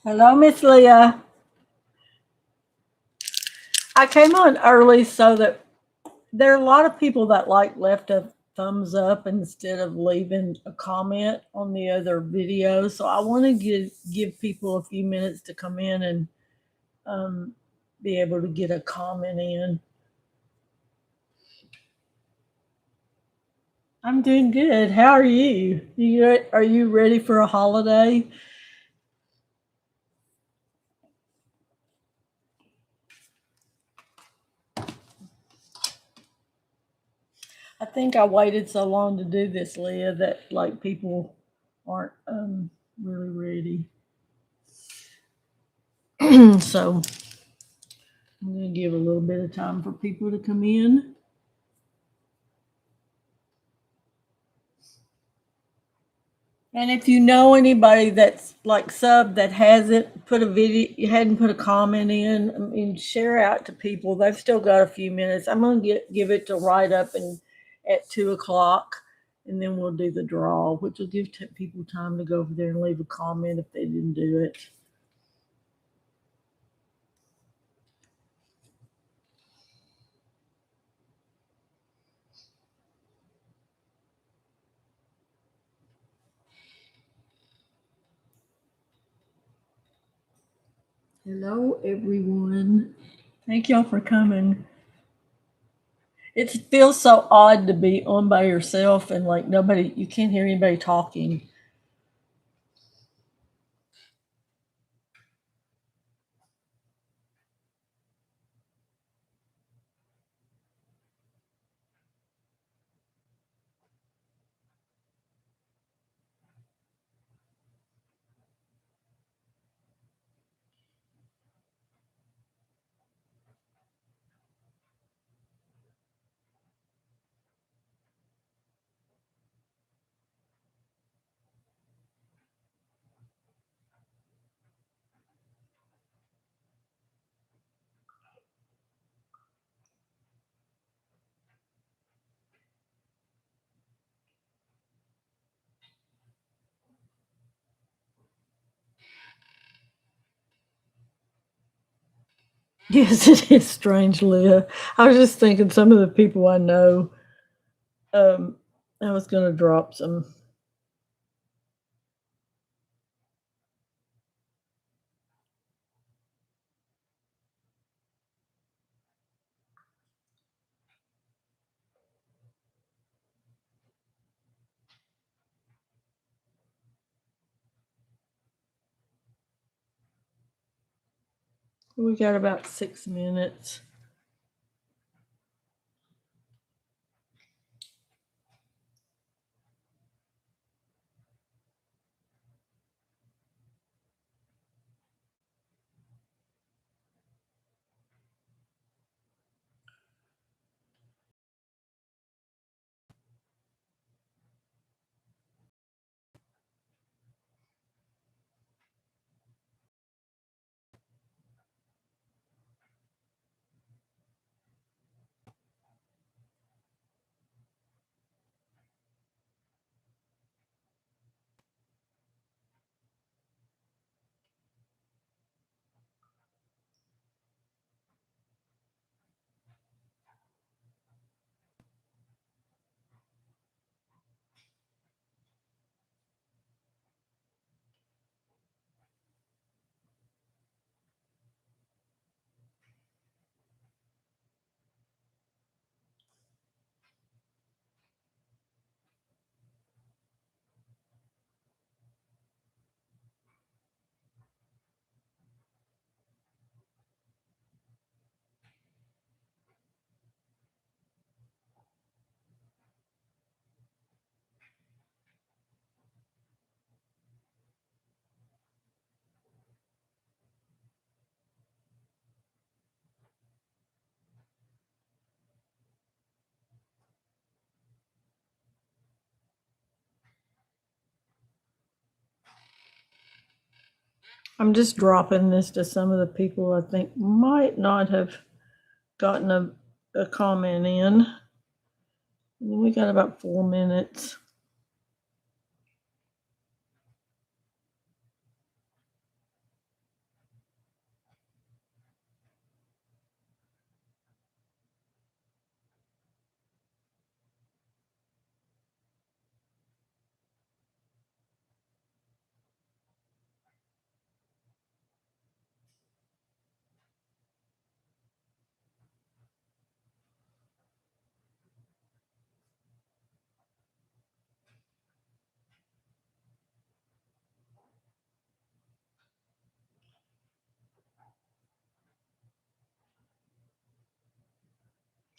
Hello, Miss Leah. I came on early so that there are a lot of people that left a thumbs up instead of leaving a comment on the other video. So I want to give people a few minutes to come in and um, be able to get a comment in. I'm doing good. How are you? Are you ready for a holiday? I think I waited so long to do this, Leah, that like people aren't really ready. So I'm going to give a little bit of time for people to come in. And if you know anybody that's like sub that hasn't put a video, you hadn't put a comment in, I mean, share out to people. They've still got a few minutes. I'm gonna give it to right up and at 2 o'clock, and then we'll do the draw, which will give people time to go over there and leave a comment if they didn't do it. Hello, everyone. Thank y'all for coming. It feels so odd to be on by yourself and like nobody, you can't hear anybody talking. Yes, it is strange, Leah. I was just thinking some of the people I know, um, I was going to drop some. We got about 6 minutes. I'm just dropping this to some of the people I think might not have gotten a comment in. We got about 4 minutes.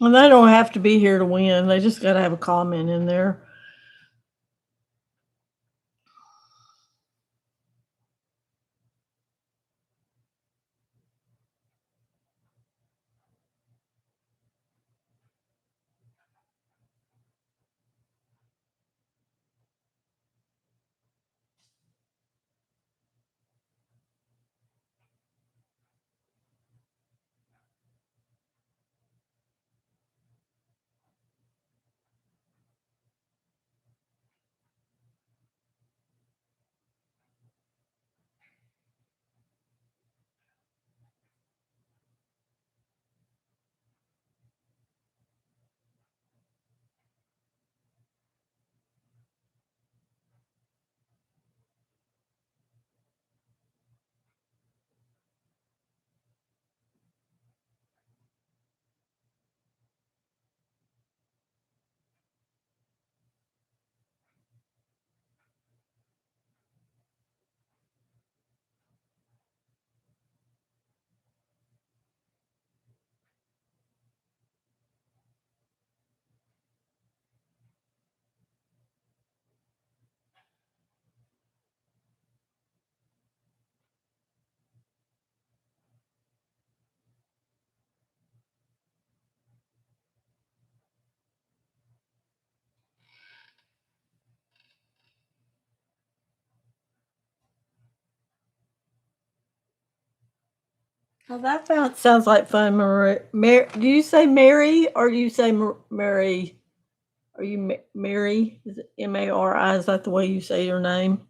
And they don't have to be here to win. They just got to have a comment in there. Oh, sounds like fun, Mary. Do you say Mary or do you say Mary? Are you Mary? Is it Mari? Is that the way you say your name?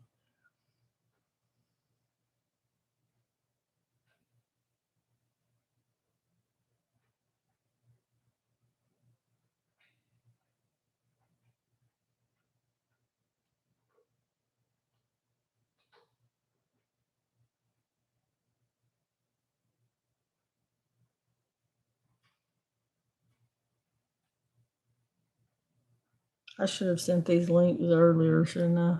I should have sent these links earlier, shouldn't I?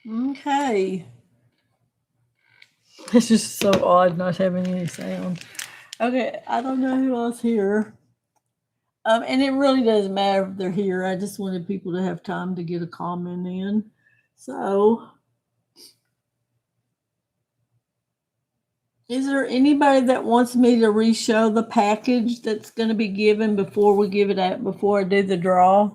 Okay. It's just so odd not having any sound. Okay, I don't know who else here. And it really doesn't matter if they're here. I just wanted people to have time to get a comment in. So, is there anybody that wants me to re-show the package that's going to be given before we give it out, before I do the draw?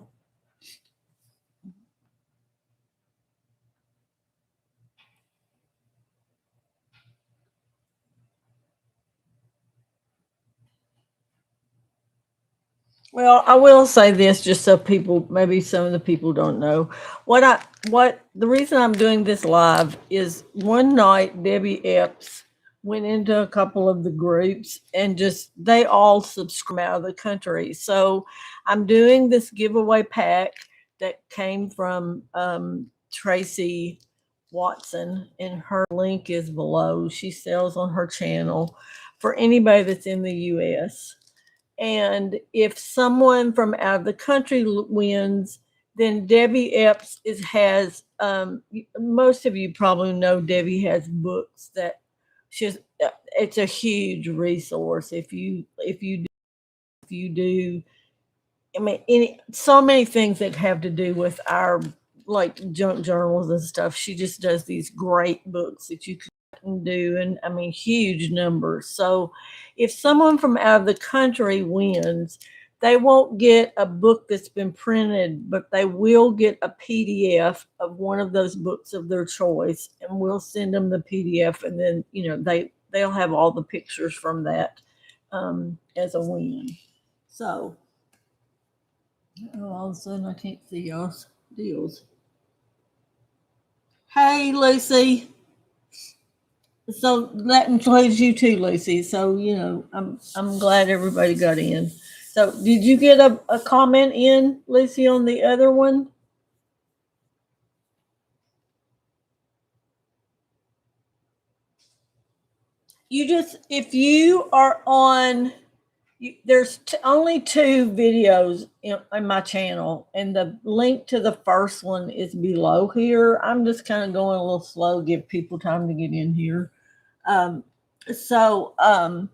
Well, I will say this just so people, maybe some of the people don't know. What the reason I'm doing this live is one night Debbie Epps went into a couple of the groups and just they all subscribe out of the country. So I'm doing this giveaway pack that came from Tracy Watson, and her link is below. She sells on her channel for anybody that's in the US. And if someone from out of the country wins, then Debbie Epps has, most of you probably know Debbie has books that she's, it's a huge resource. If you do, I mean, so many things that have to do with our like junk journals and stuff. She just does these great books that you can and do, and I mean, huge numbers. So if someone from out of the country wins, they won't get a book that's been printed, but they will get a PDF of one of those books of their choice, and we'll send them the PDF, and then they'll have all the pictures from that as a win. So all of a sudden I can't see y'all's deals. Hey, Lucy. So that includes you too, Lucy. So I'm glad everybody got in. So did you get a comment in, Lucy, on the other one? If you are on, there's only two videos in my channel, and the link to the first one is below here. I'm just kind of going a little slow, give people time to get in here. So on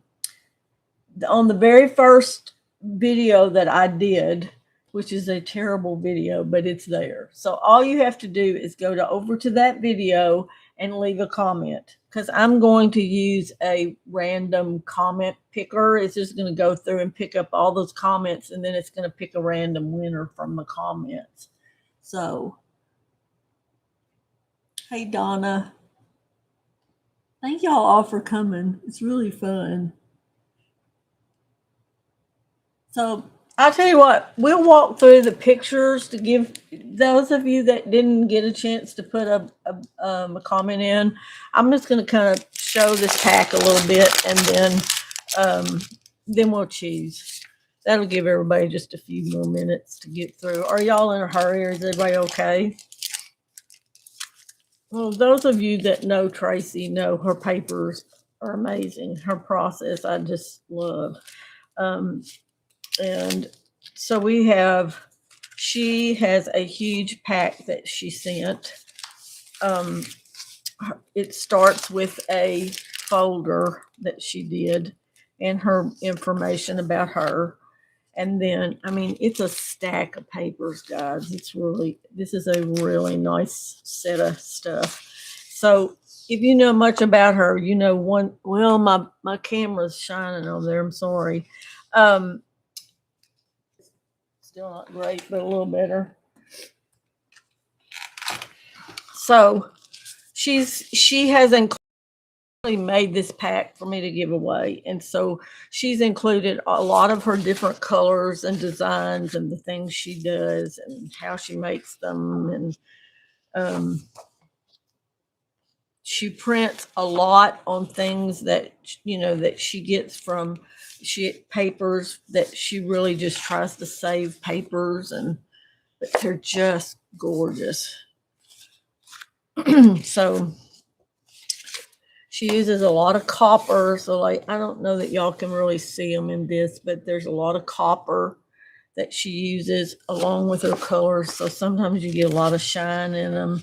the very first video that I did, which is a terrible video, but it's there. So all you have to do is go over to that video and leave a comment, because I'm going to use a random comment picker. It's just going to go through and pick up all those comments, and then it's going to pick a random winner from the comments. So, hey, Donna. Thank y'all all for coming. It's really fun. So I'll tell you what, we'll walk through the pictures to give those of you that didn't get a chance to put a comment in. I'm just going to kind of show this pack a little bit, and then we'll choose. That'll give everybody just a few more minutes to get through. Are y'all in a hurry, or is everybody okay? Well, those of you that know Tracy know her papers are amazing. Her process, I just love. And so she has a huge pack that she sent. It starts with a folder that she did and her information about her. And then, I mean, it's a stack of papers, guys. This is a really nice set of stuff. So if you know much about her, my camera's shining on there. I'm sorry. Still not great, but a little better. So she has made this pack for me to give away, and so she's included a lot of her different colors and designs and the things she does and how she makes them, and she prints a lot on things that that she gets from papers that she really just tries to save papers, but they're just gorgeous. So she uses a lot of copper. So I don't know that y'all can really see them in this, but there's a lot of copper that she uses along with her colors. So sometimes you get a lot of shine in them.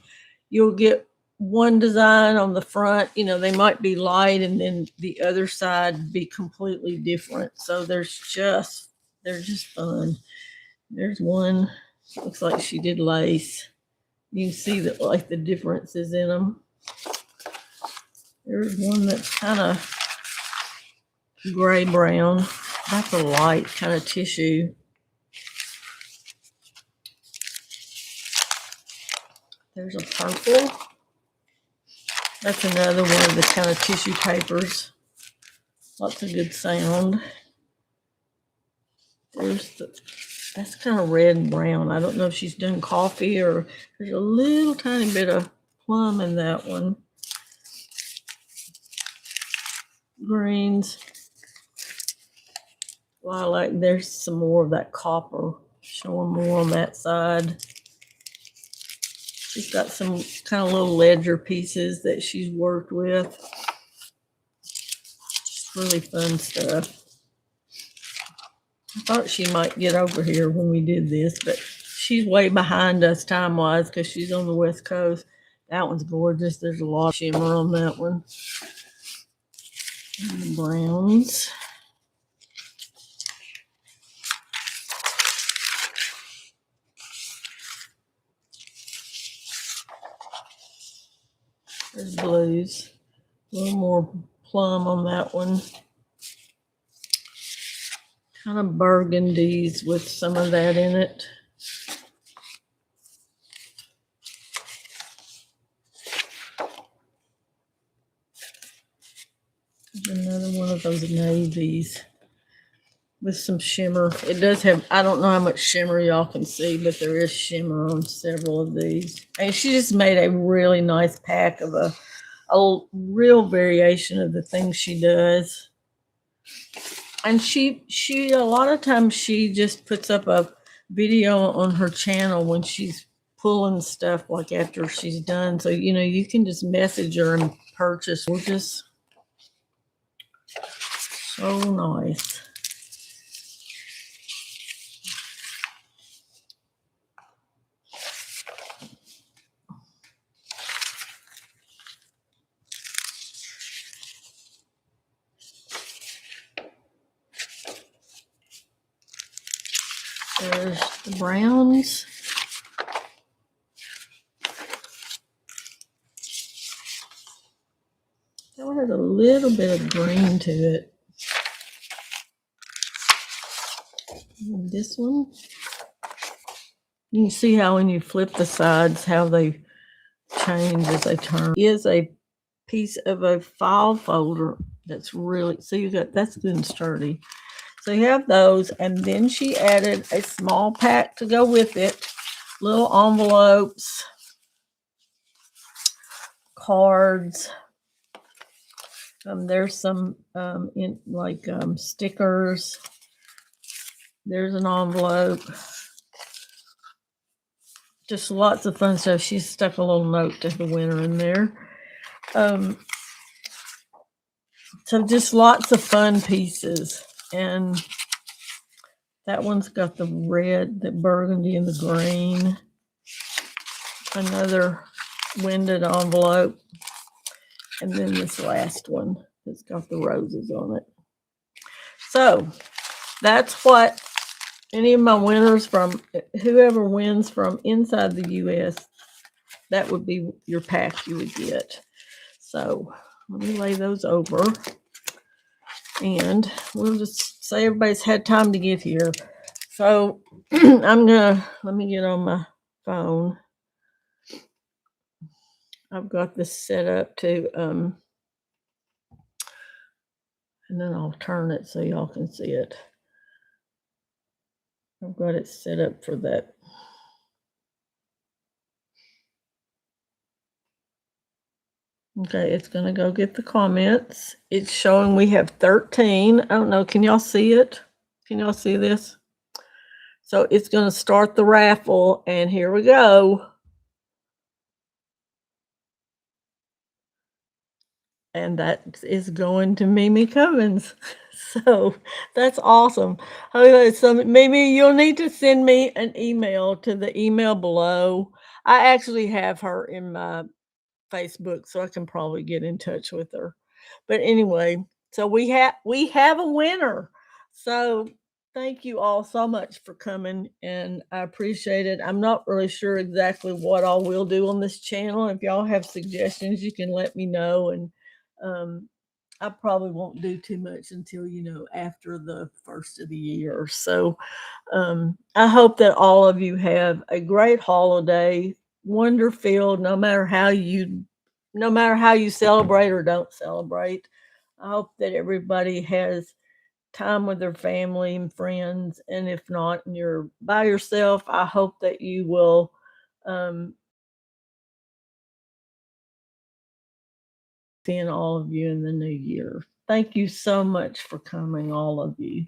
You'll get one design on the front, they might be light, and then the other side be completely different. So they're just fun. There's one, looks like she did lace. You can see the differences in them. There's one that's kind of gray brown. That's a light kind of tissue. There's a purple. That's another one of the kind of tissue papers. Lots of good sound. That's kind of red and brown. I don't know if she's done coffee, or there's a little tiny bit of plum in that one. Greens. Lilac. There's some more of that copper, showing more on that side. She's got some kind of little ledger pieces that she's worked with. Just really fun stuff. I thought she might get over here when we did this, but she's way behind us time-wise because she's on the West Coast. That one's gorgeous. There's a lot of shimmer on that one. And the browns. There's blues. little more plum on that one. Kind of burgundies with some of that in it. Another one of those navies with some shimmer. It does have, I don't know how much shimmer y'all can see, but there is shimmer on several of these. And she just made a really nice pack of a real variation of the things she does. And she a lot of times she just puts up a video on her channel when she's pulling stuff like after she's done. So, you can just message her and purchase. We're just so nice. There's the browns. That one has a little bit of green to it. And this one, you can see how when you flip the sides, how they change as they turn. It is a piece of a file folder that's really, so you got, that's good and sturdy. So you have those, and then she added a small pack to go with it, little envelopes, cards. There's some stickers. There's an envelope. Just lots of fun stuff. She stuck a little note to the winner in there. So just lots of fun pieces. And that one's got the red, the burgundy, and the green. Another winded envelope. And then this last one that's got the roses on it. So that's what any of my winners from, whoever wins from inside the U.S., that would be your pack you would get. So let me lay those over. And we'll just say everybody's had time to get here. So let me get on my phone. I've got this set up to, and then I'll turn it so y'all can see it. I've got it set up for that. Okay, it's going to go get the comments. It's showing we have 13. I don't know. Can y'all see it? Can y'all see this? So it's going to start the raffle, and here we go. And that is going to Mimi Cummins. So that's awesome. So Mimi, you'll need to send me an email to the email below. I actually have her in my Facebook, so I can probably get in touch with her. But anyway, so we have a winner. So thank you all so much for coming, and I appreciate it. I'm not really sure exactly what all we'll do on this channel. If y'all have suggestions, you can let me know, and I probably won't do too much until after the first of the year. So I hope that all of you have a great holiday, wonder filled, no matter how you celebrate or don't celebrate. I hope that everybody has time with their family and friends, and if not, and you're by yourself, I hope that you will seeing all of you in the new year. Thank you so much for coming, all of you.